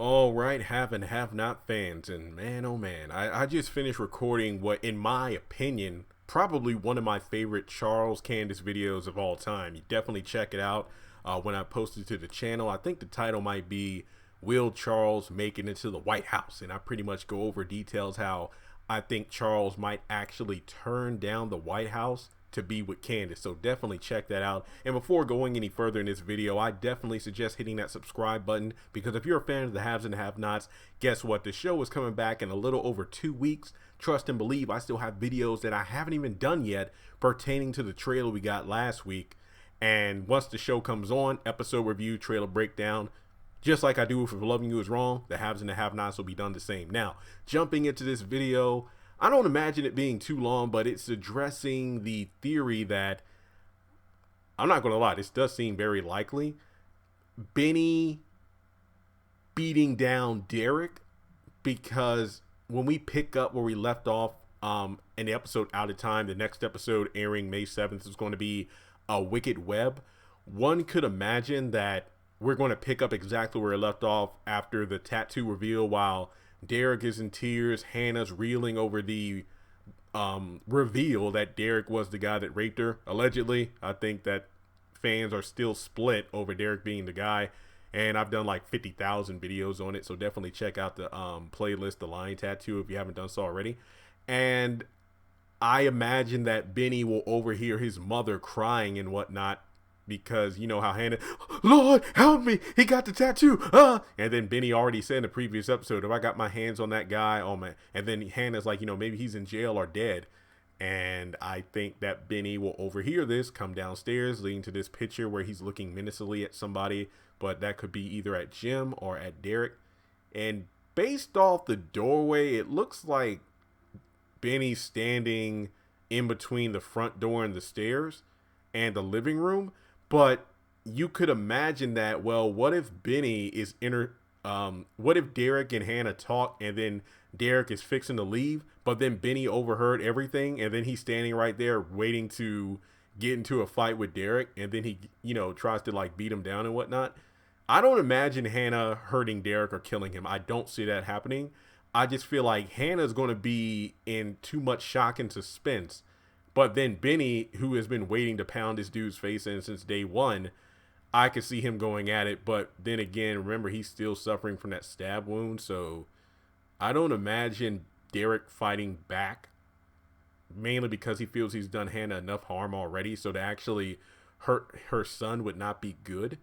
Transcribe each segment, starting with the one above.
All right, have and have not fans, and man, oh man, I just finished recording what, in my opinion, probably one of my favorite Charles Candace videos of all time. You definitely check it out when I posted to the channel. I think the title might be "Will Charles Make It into the White House?" And I pretty much go over details how I think Charles might actually turn down the White House to be with Candace. So definitely check that out. And before going any further in this video, I definitely suggest hitting that subscribe button, because if you're a fan of the haves and have-nots, guess what? The show is coming back in a little over 2 weeks. Trust and believe, I still have videos that I haven't even done yet pertaining to the trailer we got last week. And once the show comes on, episode review, trailer breakdown, just like I do with If Loving You Is Wrong, the haves and the have-nots will be done the same. Now, jumping into this video, I don't imagine it being too long, but it's addressing the theory that, I'm not going to lie, this does seem very likely. Benny beating down Derrick, because when we pick up where we left off in the episode Out of Time, the next episode airing May 7th is going to be a Wicked Web. One could imagine that we're going to pick up exactly where it left off after the tattoo reveal, while Derrick is in tears. Hannah's reeling over the reveal that Derrick was the guy that raped her, allegedly. I think that fans are still split over Derrick being the guy, and I've done like 50,000 videos on it, so definitely check out the playlist, The Lion Tattoo, if you haven't done so already. And I imagine that Benny will overhear his mother crying and whatnot, because you know how Hannah, Lord help me, he got the tattoo, and then Benny already said in the previous episode, if I got my hands on that guy, oh man. And then Hannah's like, maybe he's in jail or dead. And I think that Benny will overhear this, come downstairs, leading to this picture where he's looking menacingly at somebody, but that could be either at Jim or at Derrick. And based off the doorway, it looks like Benny's standing in between the front door and the stairs and the living room. But you could imagine that, well, what if Benny is what if Derrick and Hannah talk, and then Derrick is fixing to leave, but then Benny overheard everything, and then he's standing right there waiting to get into a fight with Derrick, and then he, tries to like beat him down and whatnot. I don't imagine Hannah hurting Derrick or killing him. I don't see that happening. I just feel like Hannah's going to be in too much shock and suspense. But then Benny, who has been waiting to pound this dude's face in since day one, I could see him going at it. But then again, remember, he's still suffering from that stab wound. So I don't imagine Derrick fighting back, mainly because he feels he's done Hannah enough harm already. So to actually hurt her son would not be good.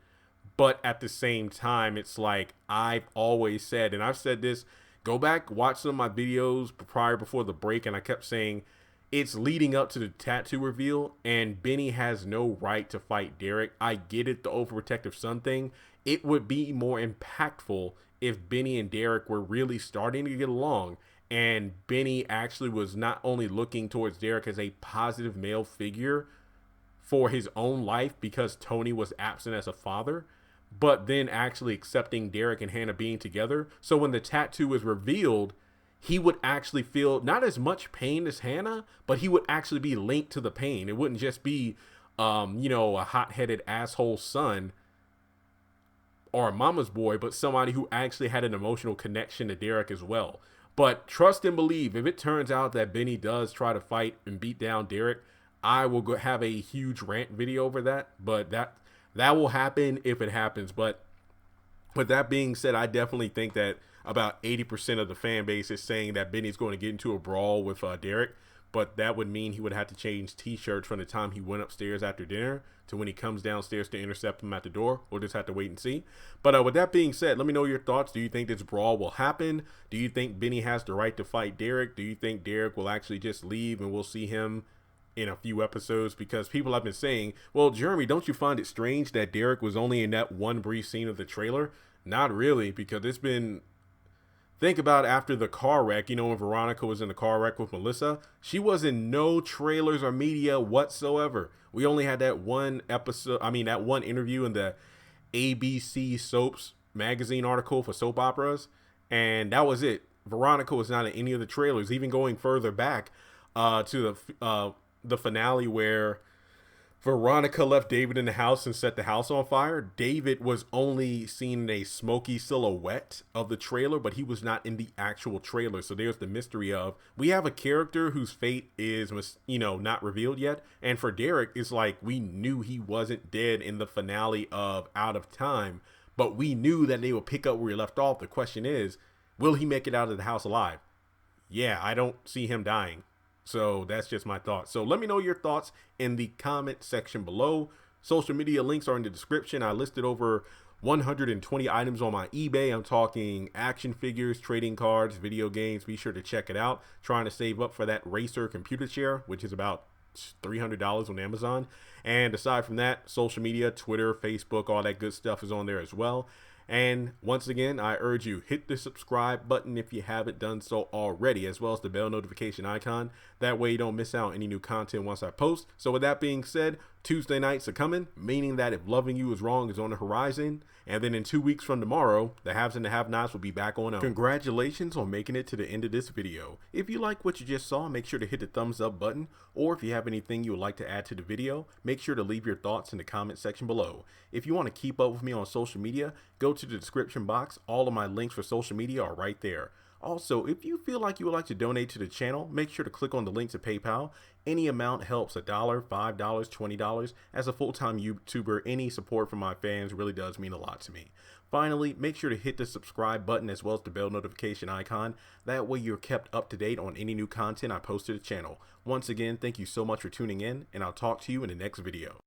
But at the same time, it's like I've always said, and I've said this, go back, watch some of my videos before the break, and I kept saying, it's leading up to the tattoo reveal, and Benny has no right to fight Derrick. I get it, the overprotective son thing. It would be more impactful if Benny and Derrick were really starting to get along, and Benny actually was not only looking towards Derrick as a positive male figure for his own life because Tony was absent as a father, but then actually accepting Derrick and Hannah being together. So when the tattoo is revealed, he would actually feel not as much pain as Hannah, but he would actually be linked to the pain. It wouldn't just be, a hot-headed asshole son or a mama's boy, but somebody who actually had an emotional connection to Derrick as well. But trust and believe, if it turns out that Benny does try to fight and beat down Derrick, I will have a huge rant video over that. But that will happen if it happens. But with that being said, I definitely think that about 80% of the fan base is saying that Benny's going to get into a brawl with Derrick, but that would mean he would have to change t-shirts from the time he went upstairs after dinner to when he comes downstairs to intercept him at the door. We'll just have to wait and see. But with that being said, let me know your thoughts. Do you think this brawl will happen? Do you think Benny has the right to fight Derrick? Do you think Derrick will actually just leave and we'll see him in a few episodes? Because people have been saying, well, Jeremy, don't you find it strange that Derrick was only in that one brief scene of the trailer? Not really, because it's been... Think about after the car wreck, when Veronica was in the car wreck with Melissa, she was in no trailers or media whatsoever. We only had that one episode, that one interview in the ABC Soaps magazine article for soap operas, and that was it. Veronica was not in any of the trailers, even going further back to the finale where Veronica left David in the house and set the house on fire. David was only seen in a smoky silhouette of the trailer, but he was not in the actual trailer. So there's the mystery of, we have a character whose fate is, not revealed yet. And for Derrick, it's like we knew he wasn't dead in the finale of Out of Time, but we knew that they would pick up where he left off. The question is, will he make it out of the house alive? Yeah, I don't see him dying. So that's just my thoughts. So let me know your thoughts in the comment section below. Social media links are in the description. I listed over 120 items on my eBay. I'm talking action figures, trading cards, video games. Be sure to check it out. Trying to save up for that Racer computer chair, which is about $300 on Amazon. And aside from that, social media, Twitter, Facebook, all that good stuff is on there as well. And once again, I urge you, hit the subscribe button if you haven't done so already, as well as the bell notification icon. That way you don't miss out on any new content once I post. So with that being said, Tuesday nights are coming, meaning that If Loving You Is Wrong is on the horizon. And then in 2 weeks from tomorrow, the haves and the have-nots will be back on. Congratulations on making it to the end of this video. If you like what you just saw, make sure to hit the thumbs up button. Or if you have anything you would like to add to the video, make sure to leave your thoughts in the comment section below. If you want to keep up with me on social media, go to the description box. All of my links for social media are right there. Also, if you feel like you would like to donate to the channel, make sure to click on the link to PayPal. Any amount helps. $1, $5, $20. As a full-time YouTuber, any support from my fans really does mean a lot to me. Finally, make sure to hit the subscribe button as well as the bell notification icon. That way you're kept up to date on any new content I post to the channel. Once again, thank you so much for tuning in, and I'll talk to you in the next video.